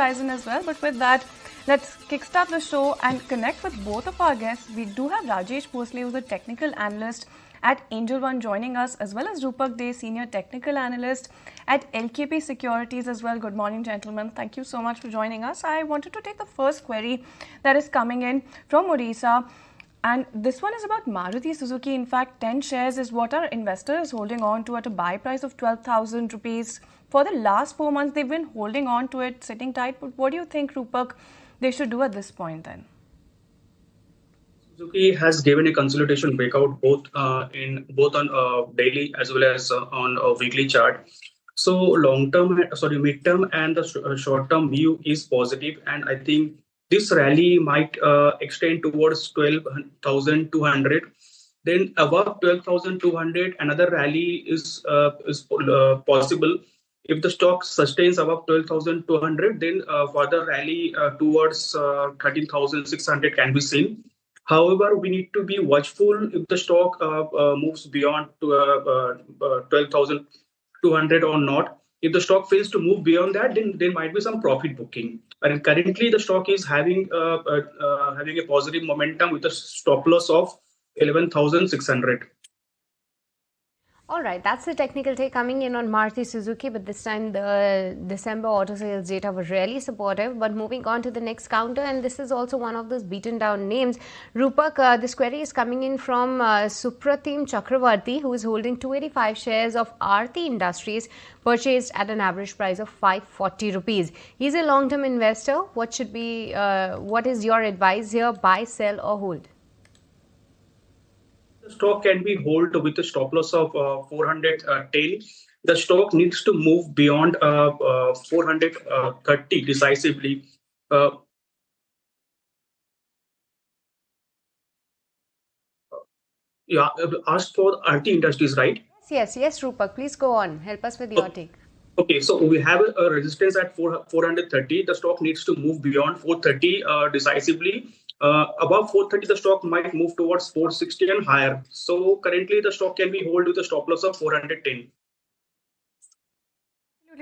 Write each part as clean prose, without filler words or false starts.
horizon as well. But with that, let's kickstart the show and connect with both of our guests. We do have Rajesh Bhosle, who's a technical analyst at Angel One, joining us, as well as Rupak De, senior technical analyst at LKP Securities as well. Good morning, gentlemen. Thank you so much for joining us. I wanted to take the first query that is coming in from Odisha. And this one is about Maruti Suzuki. In fact, 10 shares is what our investor is holding on to at a buy price of 12,000 rupees. For the last 4 months, they've been holding on to it, sitting tight. But what do you think, Rupak, they should do at this point then? Suzuki has given a consolidation breakout both on daily as well as on a weekly chart. So midterm and the short-term view is positive, and I think this rally might extend towards 12,200. Then above 12,200, another rally is possible. If the stock sustains above 12,200, then further rally towards 13,600 can be seen. However, we need to be watchful if the stock moves beyond 12,200 or not. If the stock fails to move beyond that, then there might be some profit booking. And currently, the stock is having a positive momentum with a stop loss of 11,600. All right, that's the technical take coming in on Maruti Suzuki, but this time the December auto sales data was really supportive. But moving on to the next counter, and this is also one of those beaten down names. Rupak, this query is coming in from Supratim Chakravarti, who is holding 285 shares of Aarti Industries, purchased at an average price of 540 rupees. He's a long-term investor. What is your advice here? Buy, sell or hold? The stock can be held with a stop loss of 410. The stock needs to move beyond 430 decisively. Asked for Aarti Industries, right? Yes, Rupak. Please go on. Help us with your take. Okay, so we have a resistance at 430. The stock needs to move beyond 430 decisively. Above 430, the stock might move towards 460 and higher. So currently, the stock can be held with a stop loss of 410.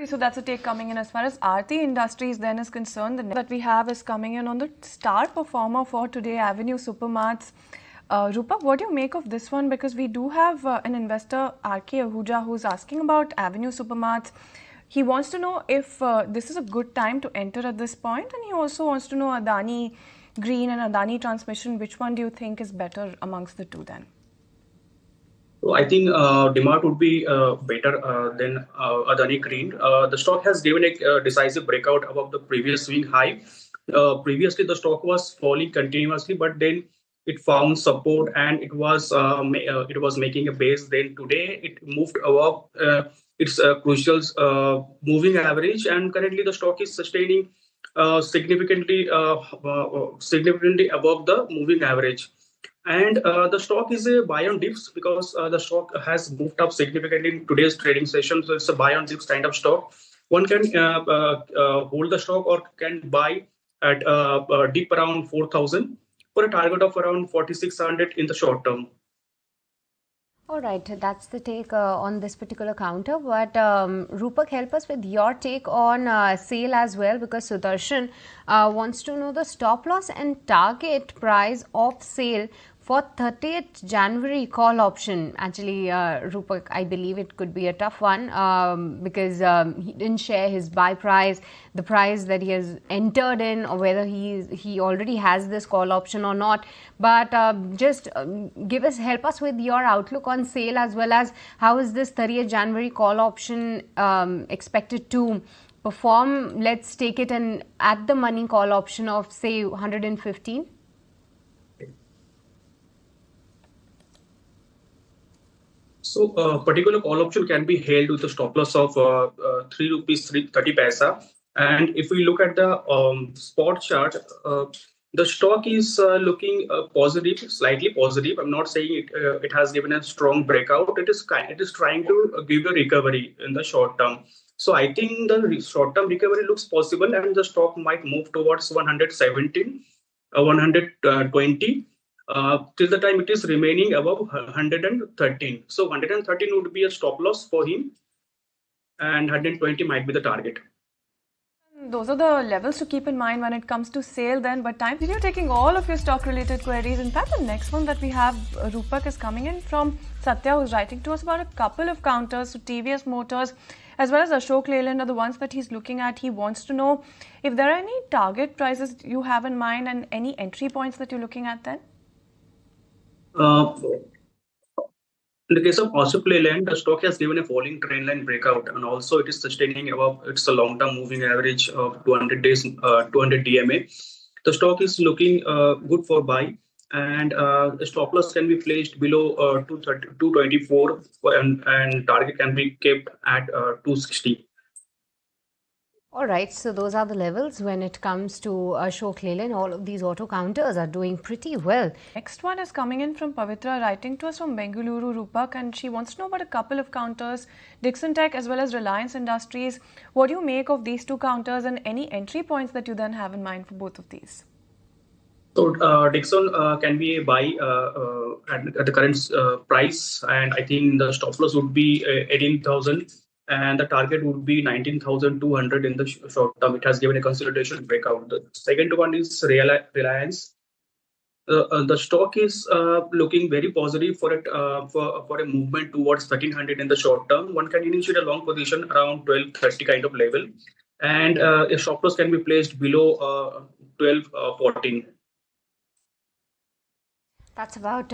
So that's a take coming in as far as Aarti Industries then is concerned. The next that we have is coming in on the star performer for today, Avenue Supermarts. Rupak, what do you make of this one? Because we do have an investor, RK Ahuja, who's asking about Avenue Supermarts. He wants to know if this is a good time to enter at this point, and he also wants to know Adani Green and Adani Transmission. Which one do you think is better amongst the two then? So I think DMart would be better than Adani Green. The stock has given a decisive breakout above the previous swing high. Previously, the stock was falling continuously, but then it found support and it was making a base. Then today it moved above its crucial moving average, and currently the stock is sustaining significantly above the moving average. And the stock is a buy on dips because the stock has moved up significantly in today's trading session. So it's a buy on dips kind of stock. One can hold the stock or can buy at a dip around 4,000 for a target of around 4,600 in the short term. All right, that's the take on this particular counter. But Rupak, help us with your take on sale as well, because Sudarshan wants to know the stop loss and target price of sale for 30th January call option. Actually, Rupak, I believe it could be a tough one because he didn't share his buy price, the price that he has entered in, or whether he already has this call option or not. But just help us with your outlook on sale, as well as how is this 30th January call option expected to perform. Let's take it an at the money call option of say 115. So particular call option can be held with a stop loss of 3 rupees 30 paisa. And if we look at the spot chart, the stock is looking positive, slightly positive. I'm not saying it has given a strong breakout. It is trying to give a recovery in the short term. So I think the short term recovery looks possible, and the stock might move towards 117, 120. Till the time it is remaining above 113. So 113 would be a stop loss for him, and 120 might be the target. Those are the levels to keep in mind when it comes to sale then, but time for you taking all of your stock related queries. In fact, the next one that we have, Rupak, is coming in from Satya, who's writing to us about a couple of counters, so TVS Motors as well as Ashok Leyland are the ones that he's looking at. He wants to know if there are any target prices you have in mind and any entry points that you're looking at then. In the case of Ashok Leyland, the stock has given a falling trend line breakout, and also it is sustaining above its long-term moving average of 200 days, 200 DMA. The stock is looking good for buy, and the stop loss can be placed below 224, and target can be kept at 260. Alright, so those are the levels when it comes to Ashok Leyland. All of these auto counters are doing pretty well. Next one is coming in from Pavitra, writing to us from Bengaluru, Rupak, and she wants to know about a couple of counters, Dixon Tech as well as Reliance Industries. What do you make of these two counters and any entry points that you then have in mind for both of these? So Dixon can be a buy at the current price, and I think the stop loss would be 18,000. And the target would be 19,200 in the short term. It has given a consolidation breakout. The second one is Reliance. The stock is looking very positive for it for a movement towards 1,300 in the short term. One can initiate a long position around 1230 kind of level, and a stop loss can be placed below 1214. That's about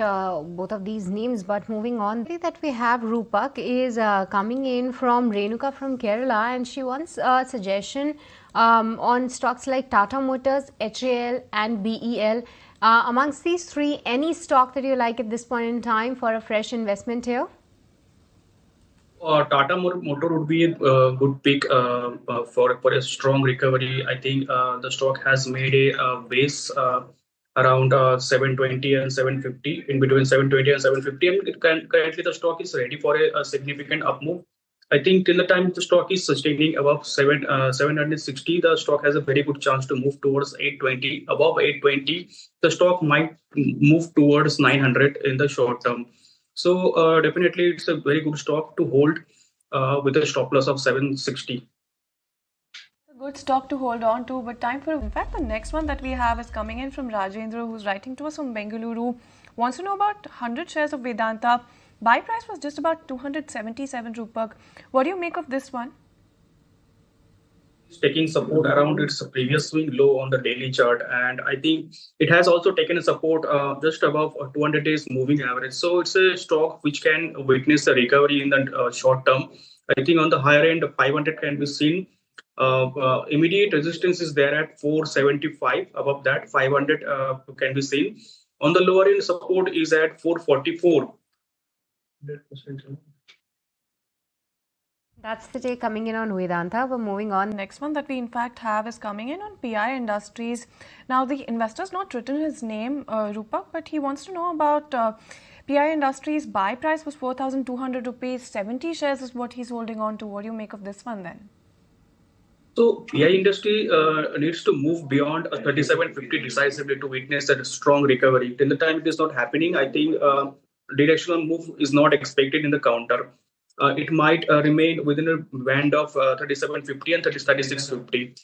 both of these names, but moving on, that we have Rupak is coming in from Renuka from Kerala, and she wants a suggestion on stocks like Tata Motors, HAL and BEL. Amongst these three, any stock that you like at this point in time for a fresh investment here? Tata Motor would be a good pick for a strong recovery. I think the stock has made a base around 720 and 750, in between 720 and 750, and currently the stock is ready for a significant up move. I think till the time the stock is sustaining above 760, the stock has a very good chance to move towards 820. Above 820, the stock might move towards 900 in the short term. So definitely it's a very good stock to hold with a stop loss of 760. Good stock to hold on to, but time for, in fact, the next one that we have is coming in from Rajendra, who's writing to us from Bengaluru, wants to know about 100 shares of Vedanta. Buy price was just about 277 Rupak. What do you make of this one? It's taking support around its previous swing low on the daily chart, and I think it has also taken a support just above 200 days moving average. So it's a stock which can witness a recovery in the short term. I think on the higher end, 500 can be seen. Immediate resistance is there at 475. Above that, 500 can be seen. On the lower end, support is at 444. That's the take coming in on Vedanta. We're moving on. Next one that we in fact have is coming in on PI Industries. Now the investor's not written his name, Rupak, but he wants to know about PI Industries. Buy price was 4,200 rupees. 70 shares is what he's holding on to. What do you make of this one then? So PI industry needs to move beyond a 3750 decisively to witness a strong recovery. Till the time it is not happening, I think directional move is not expected in the counter. It might remain within a band of 3750 and 3650.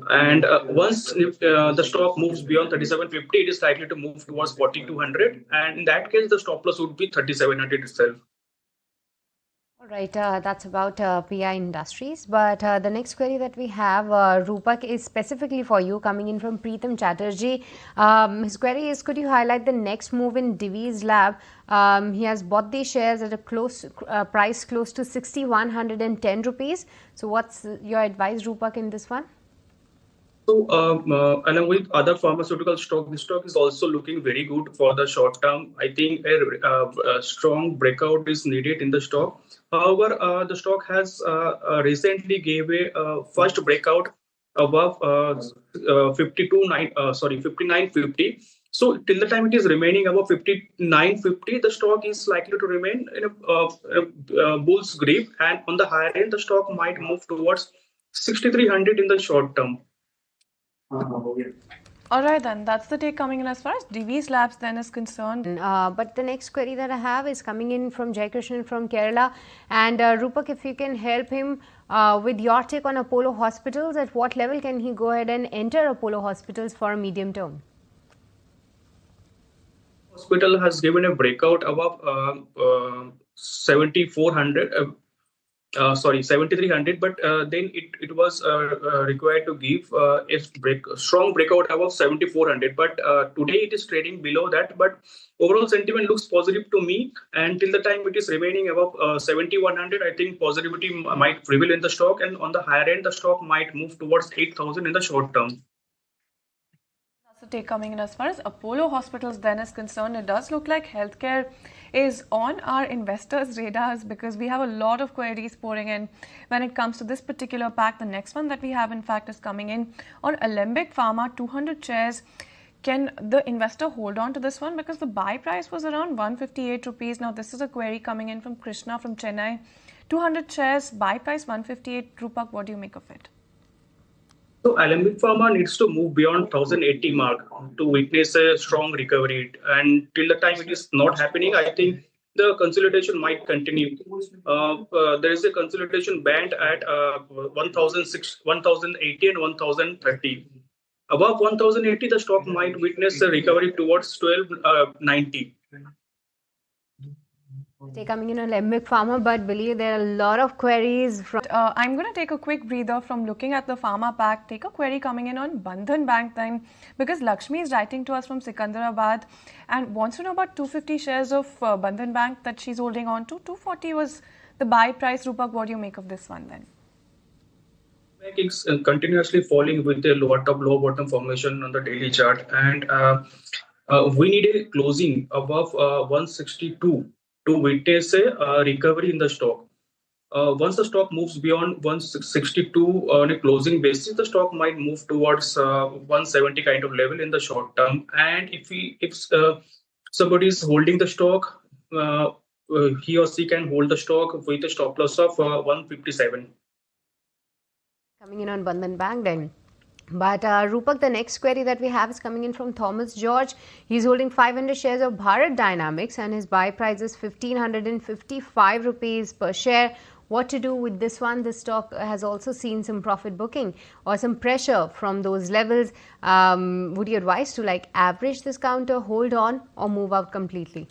And once the stock moves beyond 3750, it is likely to move towards 4200. And in that case, the stop loss would be 3700 itself. Right, that's about PI Industries. But the next query that we have, Rupak, is specifically for you, coming in from Preetham Chatterjee. His query is, could you highlight the next move in Divi's Lab? He has bought these shares at a close price close to 6,110 rupees. So what's your advice, Rupak, in this one? So, along with other pharmaceutical stock, this stock is also looking very good for the short term. I think a strong breakout is needed in the stock. However, the stock has recently gave a first breakout above 59.50. So till the time it is remaining above 59.50, the stock is likely to remain in a bull's grip, and on the higher end, the stock might move towards 6,300 in the short term. Alright then, that's the take coming in as far as Divi's Labs then is concerned. But the next query that I have is coming in from Jai Krishnan from Kerala. And Rupak, if you can help him with your take on Apollo Hospitals. At what level can he go ahead and enter Apollo Hospitals for a medium term? Hospital has given a breakout above 7400. 7300, but then it was required to give a strong breakout above 7400, but today it is trading below that. But overall sentiment looks positive to me, and till the time it is remaining above 7100, I think positivity might prevail in the stock, and on the higher end the stock might move towards 8000 in the short term. That's the take coming in. As far as Apollo Hospitals then is concerned, it does look like healthcare is on our investors' radars because we have a lot of queries pouring in when it comes to this particular pack. The next one that we have, in fact, is coming in on Alembic Pharma, 200 shares. Can the investor hold on to this one? Because the buy price was around 158 rupees. Now, this is a query coming in from Krishna from Chennai. 200 shares, buy price 158. Rupak, what do you make of it? So Alembic Pharma needs to move beyond 1080 mark to witness a strong recovery, and till the time it is not happening, I think the consolidation might continue. There is a consolidation band at 1080 and 1030. Above 1080, the stock might witness a recovery towards 1290. Coming in on Alembic Pharma, but believe there are a lot of queries from. I'm going to take a quick breather from looking at the pharma pack. Take a query coming in on Bandhan Bank then, because Lakshmi is writing to us from Sikandarabad and wants to know about 250 shares of Bandhan Bank that she's holding on to. 240 was the buy price. Rupak, what do you make of this one then? It's continuously falling with a lower top, low bottom formation on the daily chart, and we need a closing above 162 to witness a recovery in the stock. Once the stock moves beyond 162 on a closing basis, the stock might move towards 170 kind of level in the short term. And if somebody is holding the stock, he or she can hold the stock with a stop loss of 157. Coming in on Bandhan Bank then. But Rupak, the next query that we have is coming in from Thomas George. He's holding 500 shares of Bharat Dynamics and his buy price is 1555 rupees per share. What to do with this one? This stock has also seen some profit booking or some pressure from those levels. Would you advise to average this counter, hold on, or move out completely?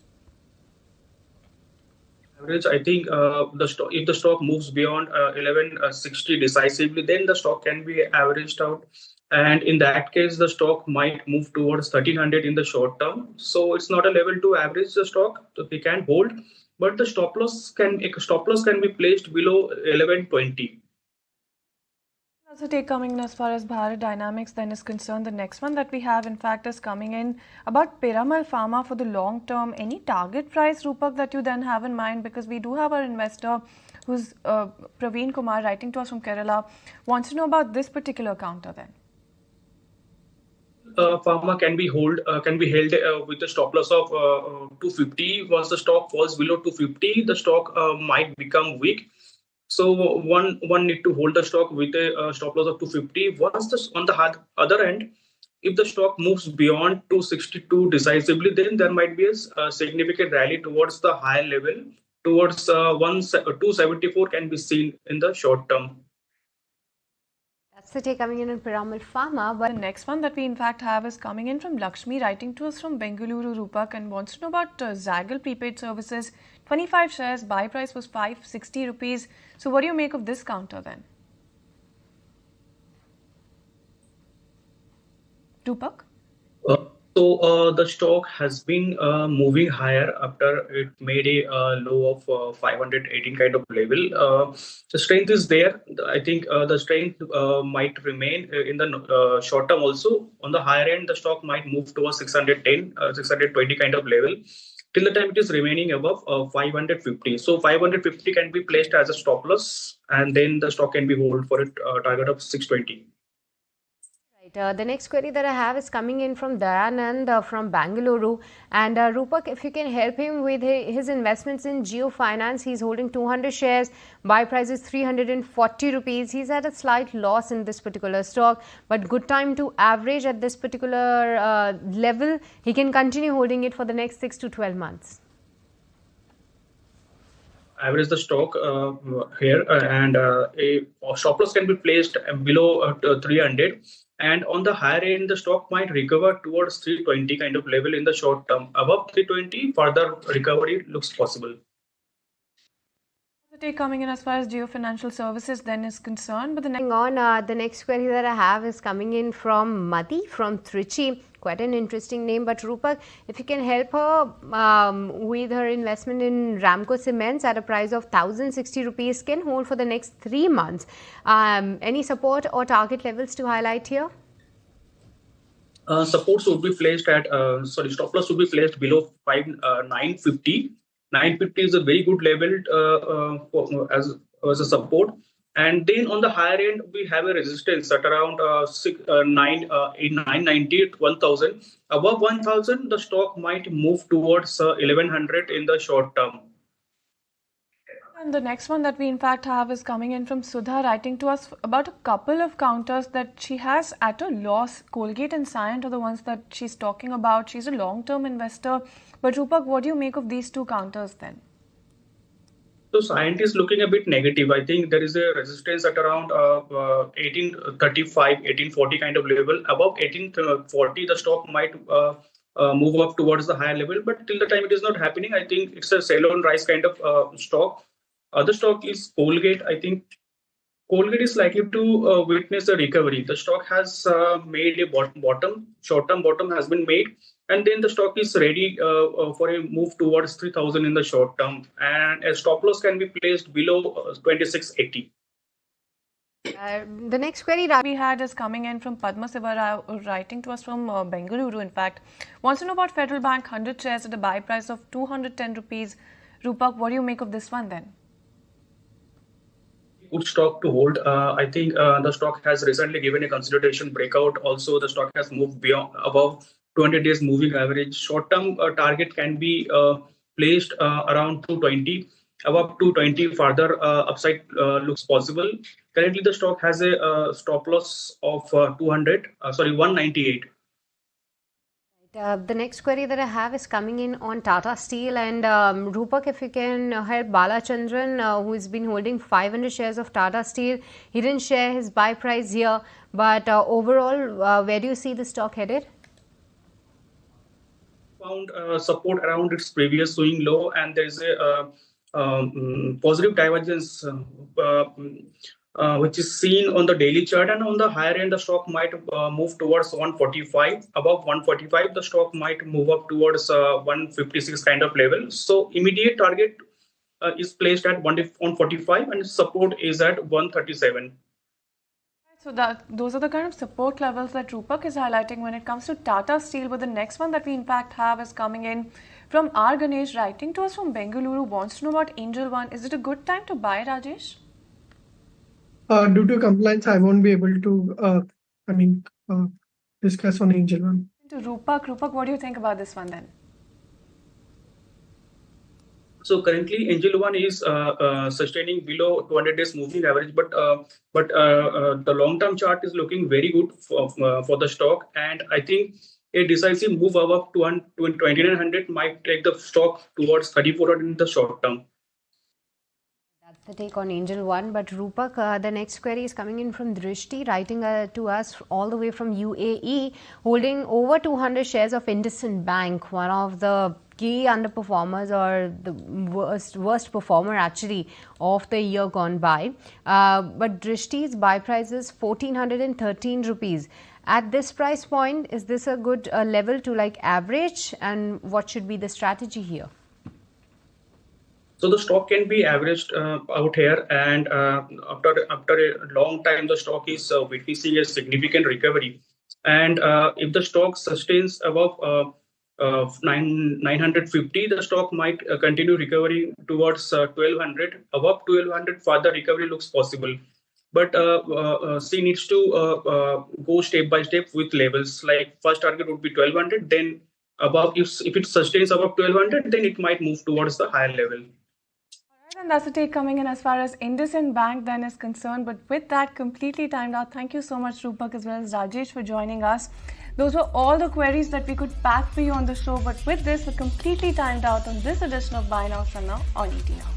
Average, I think if the stock moves beyond 1160 decisively, then the stock can be averaged out, and in that case the stock might move towards 1300 in the short term. So it's not a level to average the stock, so we can hold, but the stop loss can be placed below 1120. Also take coming in as far as Bharat Dynamics then is concerned. The next one that we have, in fact, is coming in about Piramal Pharma for the long term. Any target price, Rupak, that you then have in mind? Because we do have our investor who's Praveen Kumar writing to us from Kerala, wants to know about this particular counter then. Pharma can be held with a stop loss of 250. Once the stock falls below 250, the stock might become weak. So one need to hold the stock with a stop loss of 250. Once on the other end, if the stock moves beyond 262 decisively, then there might be a significant rally towards the higher level, towards 274 can be seen in the short term. That's the take coming in on Piramal Pharma. But the next one that we in fact have is coming in from Lakshmi, writing to us from Bengaluru, Rupak, and wants to know about Zaggle Prepaid Services. 25 shares, buy price was 560 rupees. So what do you make of this counter then? Rupak? So the stock has been moving higher after it made a low of 518 kind of level. The strength is there. I think the strength might remain in the short term also. On the higher end, the stock might move towards 610, 620 kind of level. Till the time it is remaining above 550. So 550 can be placed as a stop loss, and then the stock can be held for a target of 620. The next query that I have is coming in from Dayanand from Bangalore, and Rupak, if you can help him with his investments in Geo Finance. He's holding 200 shares, buy price is 340 rupees. He's at a slight loss in this particular stock, but good time to average at this particular level. He can continue holding it for the next 6 to 12 months. average the stock here, and a stop loss can be placed below 300. And on the higher end, the stock might recover towards 320 kind of level in the short term. Above 320, further recovery looks possible. The take coming in as far as Geo Financial Services then is concerned, but the next The next query that I have is coming in from Mati from Trichy. Quite an interesting name, but Rupak, if you can help her with her investment in Ramco Cements at a price of 1,060 rupees, can hold for the next 3 months. Any support or target levels to highlight here? Supports would be placed at stop loss would be placed below 950. 950 is a very good level as a support. And then on the higher end, we have a resistance at around 990 to 1,000. Above 1,000, the stock might move towards 1,100 in the short term. And the next one that we in fact have is coming in from Sudha, writing to us about a couple of counters that she has at a loss. Colgate and Cyient are the ones that she's talking about. She's a long-term investor. But Rupak, what do you make of these two counters then? So Cyient is looking a bit negative. I think there is a resistance at around 1835, 1840 kind of level. Above 1840, the stock might move up towards the higher level. But till the time it is not happening, I think it's a sell on rise kind of stock. Other stock is Colgate. I think Colgate is likely to witness a recovery. The stock has made a bottom, short-term bottom has been made. And then the stock is ready for a move towards 3,000 in the short term. And a stop loss can be placed below 2680. The next query we had is coming in from Padma Siva, writing to us from Bengaluru, in fact. Wants to know about Federal Bank 100 shares at a buy price of 210 rupees. Rupak, what do you make of this one then? Good stock to hold. I think the stock has recently given a consolidation breakout. Also, the stock has moved above 200 days moving average. Short-term target can be placed around 220. Above 220, further upside looks possible. Currently, the stock has a stop loss of 198. The next query that I have is coming in on Tata Steel, and Rupak, if you can help Balachandran, who has been holding 500 shares of Tata Steel. He didn't share his buy price here, but overall, where do you see the stock headed? Found support around its previous swing low, and there is a positive divergence which is seen on the daily chart. And on the higher end, the stock might move towards 145. Above 145, the stock might move up towards 156 kind of level. So immediate target is placed at 145, and support is at 137. So those are the kind of support levels that Rupak is highlighting when it comes to Tata Steel. But the next one that we in fact have is coming in from R. Ganesh, writing to us from Bengaluru, wants to know about Angel One. Is it a good time to buy, Rajesh? Due to compliance, I won't be able to, discuss on Angel One. To Rupak, what do you think about this one then? So currently, Angel One is sustaining below 200 days moving average, but the long-term chart is looking very good for the stock, and I think a decisive move above 2,900 might take the stock towards 3,400 in the short term. That's the take on Angel One. But Rupak, the next query is coming in from Drishti, writing to us all the way from UAE, holding over 200 shares of IndusInd Bank, one of the key underperformers, or the worst performer actually of the year gone by. But Drishti's buy price is 1,413 rupees. At this price point, is this a good level to like average, and what should be the strategy here? So the stock can be averaged out here, and after a long time, the stock is witnessing a significant recovery. And if the stock sustains above 950, the stock might continue recovering towards 1,200. Above 1,200, further recovery looks possible. But she needs to go step by step with levels. Like first target would be 1,200. Then above, if it sustains above 1,200, then it might move towards the higher level. And that's the take coming in as far as IndusInd Bank then is concerned. But with that completely timed out, thank you so much, Rupak, as well as Rajesh, for joining us. Those were all the queries that we could pack for you on the show. But with this, we're completely timed out on this edition of Buy Now, Sell Now on ET Now.